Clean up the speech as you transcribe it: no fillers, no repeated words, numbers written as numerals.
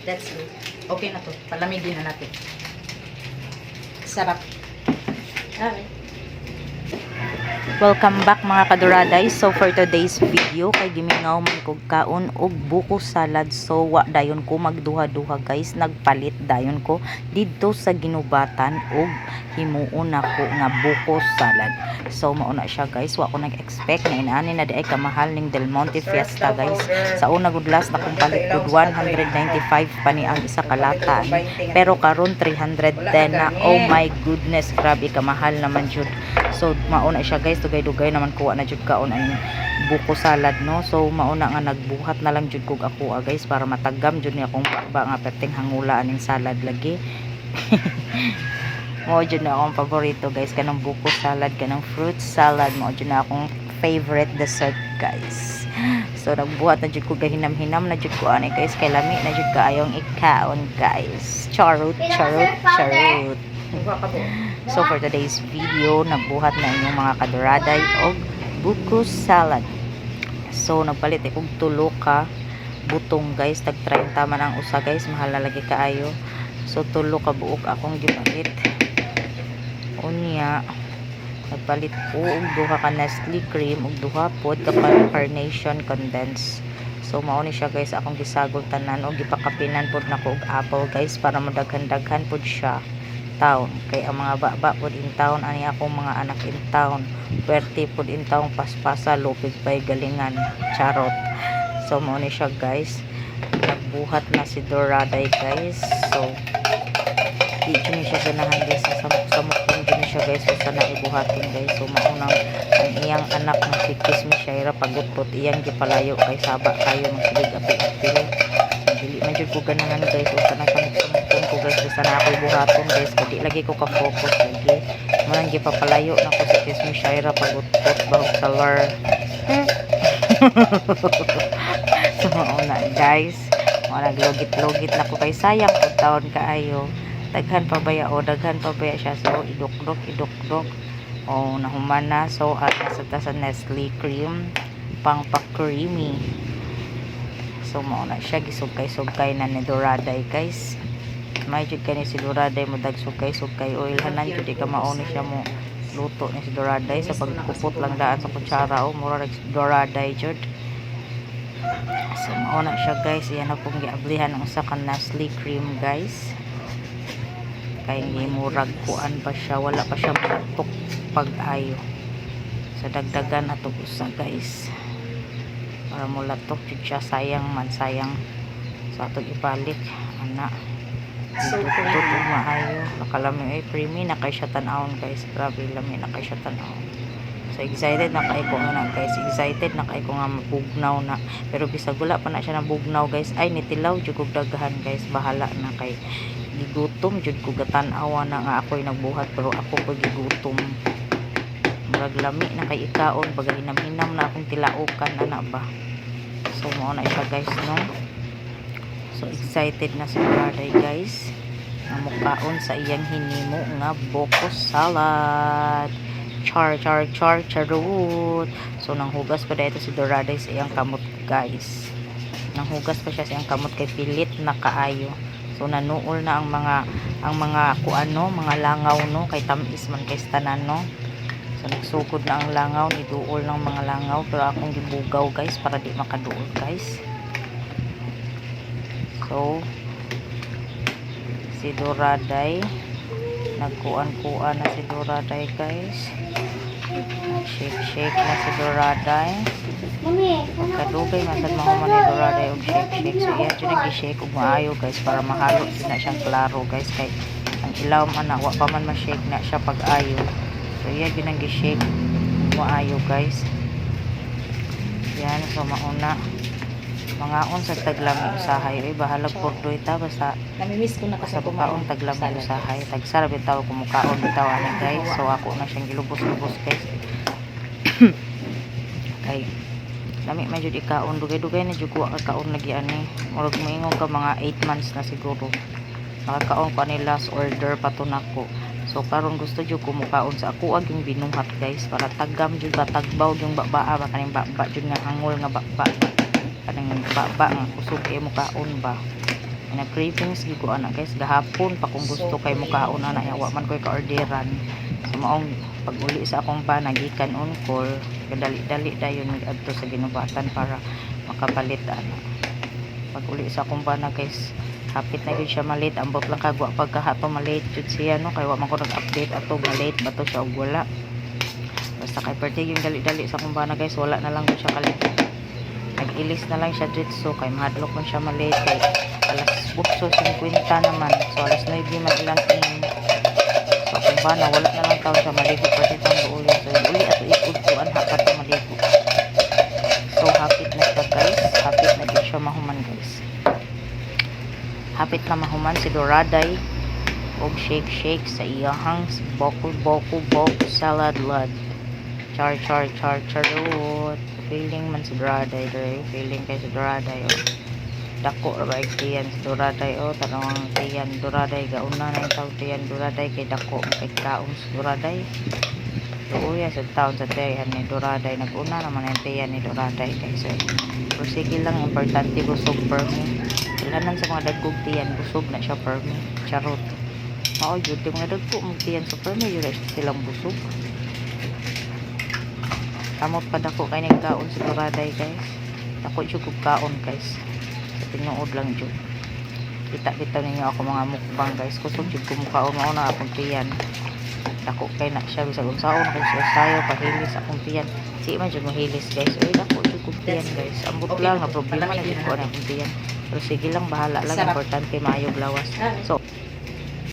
That's good. Okay na to. Palamigin na natin. Sarap. Okay. Welcome back mga kaduraday. So for today's video kay gimingaw man kog kaon og buko salad. So wa dayon ko magduha-duha guys, nagpalit dayon ko didto sa ginubatan og himuon ako nga buko salad. So mauna siya guys, wa ko nag-expect na inaani na diay kamahal ning Del Monte Fiesta guys. Sa una gud last na kong palit gud 195 pa ni ang isa ka lata. Pero karon 310 na. Oh my goodness, grabe kamahal naman jud. So mauna siya guys, dugay-dugay naman kuha na jud kaon ang buko salad no. So mauna nga nagbuhat na lang jud kog ako guys para matagam jud ni akong baba nga perting hangula aning salad lagi. Mo jud na akong paborito guys kanang buko salad, kanang fruit salad, mo jud na akong favorite dessert guys. So nagbuhat na jud ko gahinam-hinam na jud ko ani guys kay lami na jud kaayong ikaon guys. Charot. So for today's video, nagbuhat na inyong mga kaduraday og buko salad. So nagpalit akong tulo ka butong guys, tag 30 man ang usa guys, mahal na lagi kaayo. So tulo ka buok akong gipalit. Unya nagpalit ko og duha ka Nestle cream ug duha pod ka carnation condensed. So mao ni siya guys akong gisagol tanan og gipakapinan pod nako og apple guys para madaghan-daghan pod siya taon kay ang mga baba pod in town ani akong mga anak in town pwerte pod in town paspasa lupig pay galingan charot. So mao ni siya guys, nagbuhat na si Doraday guys. So di ni siya ganahan guys sa samok din siya guys. So sana ibuhatin guys. So maunang ang iyang anak ng si Kiss Mishaira pagutpot iyang gipalayo kay saba kayo magsilig apil-apil dili man jud ko ganahan guys. So sana samok ko guys. So sana ako ibuhaton guys kadi lagi ko ka-focus lagi mo nang gipapalayo na ko si Kiss Mishaira pagutpot bahog salar. So mauna guys, mga naglogit-logit na ko kay sayang pag taon kaayo. Daghan pa baya o daghan pa baya siya. So idukdok o nahuman na. So at nasa Nestle cream pang pa-creamy. So mauna siya gisugkay-sugkay na ni Doraday guys. May jud kani si Doraday mo dag sugkay-sugkay oil hanan jud ka mauni siya mo luto ni si Doraday sa pagkupot lang daan sa kutsara o mura si Doraday jud. So mauna siya guys, iyan akong giablihan ng usa ka Nestle cream guys. Kay murag kuan pa siya, wala pa siya matok pag-ayo. Sa dagdagan ato usa guys. Para mo latok jud siya, sayang sa atong ibalik ana. So tutug maayo, nakalami ay creamy na kay siya tan-awon guys. Grabe lami na kay siya tan-awon. So excited na kay ko nga guys, excited na kay ko nga mabugnaw na. Pero bisag wala pa na siya nabugnaw guys, ay nitilaw jud kog daghan guys, bahala na kay gigutom jud ko gatan-awa na nga ako'y nagbuhat pero ako ko gigutom. Murag lami na kay ikaon bagay hinam-hinam na akong tilaokan ana ba. So mao na siya guys no. So excited na si Doraday guys na mukaon sa iyang hinimo nga buko salad. Charot. So nanghugas pa dito si Doraday sa iyang kamot guys. Nanghugas pa siya sa iyang kamot kay pilit na kaayo. So nanuol na ang mga kuano, mga langaw no, kay tamis man kay tanan no. So nagsukod na ang langaw, niduol ng mga langaw pero akong gibugaw guys para di makaduol guys. So si Doraday nagkuan-kuan na si Doraday guys. Shake na si Doraday. Pagkadugay masad mahuman ni Doraday og shake. So iya dyan nag-shake og maayo guys para mahalo din na siyang klaro guys kay ang ilaw man na wa pa man ma-shake na siya pag ayo. So iya dyan nag-shake maayo guys. Yan, so mauna mga sa taglami usahay ay bahalag pordo ita basta namimiss ko na kasi kumaon taglami usahay tagsara bitaw kumukaon bitaw ani guys. So ako na siyang gilubos-lubos guys. Kay lami man jud ikaon dugay-dugay na jud ko kaon lagi ani murag moingon ka mga 8 months na siguro nakakaon ko ani last order pa to nako. So karon gusto jud ko mukaon sa ako aging binuhat guys para tagam jud ba tagbaw yung baba ba kaning baba jud nga hangol nga baba kanang baba nga kusog kay mukaon ba. na cravings gyud ko ana guys gahapon pa kung gusto kay mukaon ana ya wa man koy ka-orderan. So maong pag-uli sa akong bana gikan on call kadali-dali dayon adto sa ginubatan para makapalit ana. Pag-uli sa akong bana guys hapit na gyud siya malate ambot lang kagwa pagkahato malate jud siya no kay wa man ko nag-update ato malate ba to siya og wala. Basta kay birthday yung dali-dali sa akong bana guys wala na lang gyud siya kalit. Nag-ilis na lang siya dito kay mahadlok man siya malate kay alas 8:50 naman so alas 9 man ilang so kung ba na wala na lang tao siya maligo pati itong uli so uli at ikudkuan hapat na maligo so hapit na siya guys hapit na din siya mahuman guys hapit na mahuman si Doraday og shake sa iyahang boku salad lad char charot feeling man si Doraday dre feeling kay si Doraday dako ra ba tiyan si Doraday tanong tiyan Doraday gauna na yung taon tiyan Doraday kay dako kay kaon si Doraday uya sa taon sa tiyan ni Doraday naguna naman yung tiyan ni Doraday kay so sige lang importante busog per me ilanan sa mga dagkog tiyan busog na siya per me charot mao jud yung mga dagko mo tiyan sa per me yun silang busog kamot pa dako kay nagkaon si Doraday guys dako jud kog kaon guys tinuod lang jud kita ninyo ako mga mukbang guys kusog jud ko mukaon mao na akong tiyan dako kay na siya bisag unsaon kay siya sayo pahilis akong tiyan si man jud mohilis guys oy dako jud ko tiyan guys ambot lang na problema na jud ko na akong tiyan pero sige lang bahala lang importante maayog lawas so